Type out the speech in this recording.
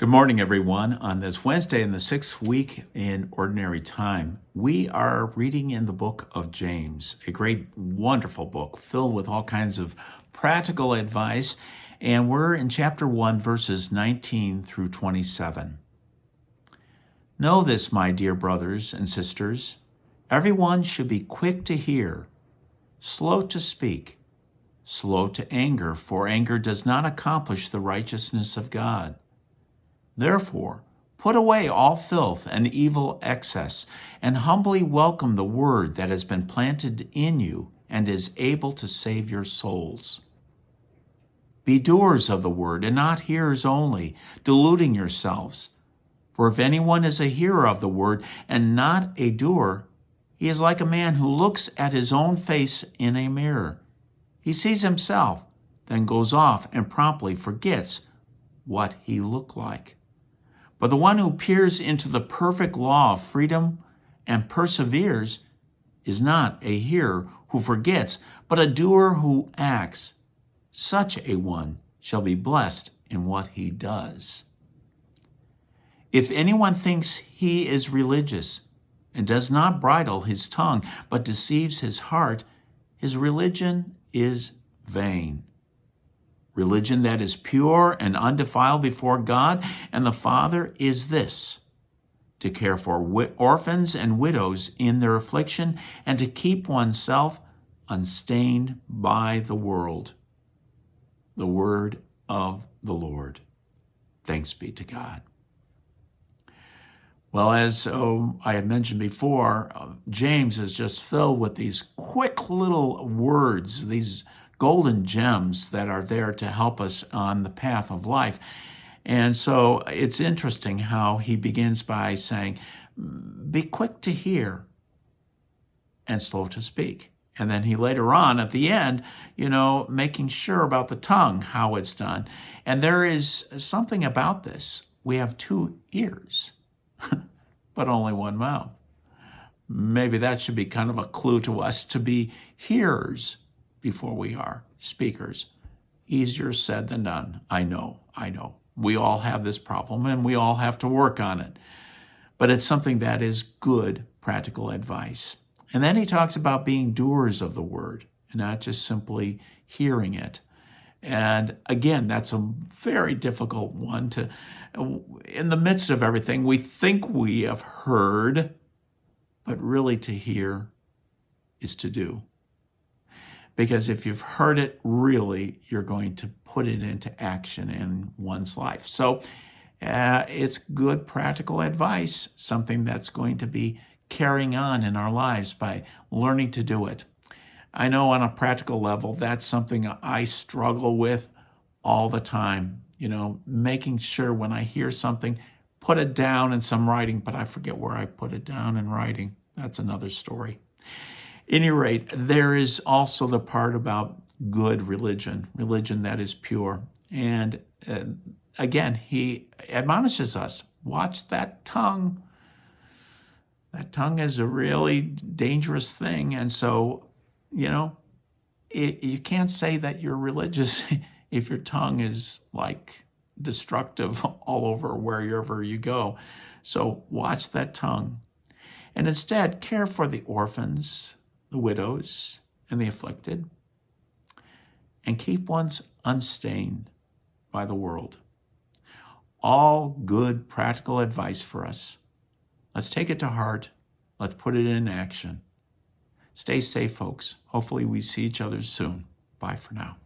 Good morning, everyone. On this Wednesday in the 6th week in Ordinary Time, we are reading in the book of James, a great, wonderful book filled with all kinds of practical advice. And we're in chapter 1, verses 19 through 27. Know this, my dear brothers and sisters. Everyone should be quick to hear, slow to speak, slow to anger, for anger does not accomplish the righteousness of God. Therefore, put away all filth and evil excess, and humbly welcome the word that has been planted in you and is able to save your souls. Be doers of the word and not hearers only, deluding yourselves. For if anyone is a hearer of the word and not a doer, he is like a man who looks at his own face in a mirror. He sees himself, then goes off and promptly forgets what he looked like. But the one who peers into the perfect law of freedom and perseveres is not a hearer who forgets, but a doer who acts. Such a one shall be blessed in what he does. If anyone thinks he is religious and does not bridle his tongue, but deceives his heart, his religion is vain. Religion that is pure and undefiled before God and the Father is this: to care for orphans and widows in their affliction and to keep oneself unstained by the world. The word of the Lord. Thanks be to God. Well, as I had mentioned before, James is just filled with these quick little words, these golden gems that are there to help us on the path of life. And so it's interesting how he begins by saying, be quick to hear and slow to speak. And then he later on at the end, making sure about the tongue, how it's done. And there is something about this. We have 2 ears, but only 1 mouth. Maybe that should be kind of a clue to us to be hearers before we are speakers. Easier said than done. I know. We all have this problem and we all have to work on it. But it's something that is good practical advice. And then he talks about being doers of the word and not just simply hearing it. And again, that's a very difficult one to, in the midst of everything, we think we have heard, but really to hear is to do. Because if you've heard it, really, you're going to put it into action in one's life. So it's good practical advice, something that's going to be carrying on in our lives by learning to do it. I know on a practical level, that's something I struggle with all the time. Making sure when I hear something, put it down in some writing, but I forget where I put it down in writing. That's another story. At any rate, there is also the part about good religion that is pure. And again, he admonishes us, watch that tongue. That tongue is a really dangerous thing. And so, you can't say that you're religious if your tongue is like destructive all over wherever you go. So watch that tongue. And instead, care for the orphans, the widows, and the afflicted, and keep one's unstained by the world. All good practical advice for us. Let's take it to heart. Let's put it in action. Stay safe, folks. Hopefully we see each other soon. Bye for now.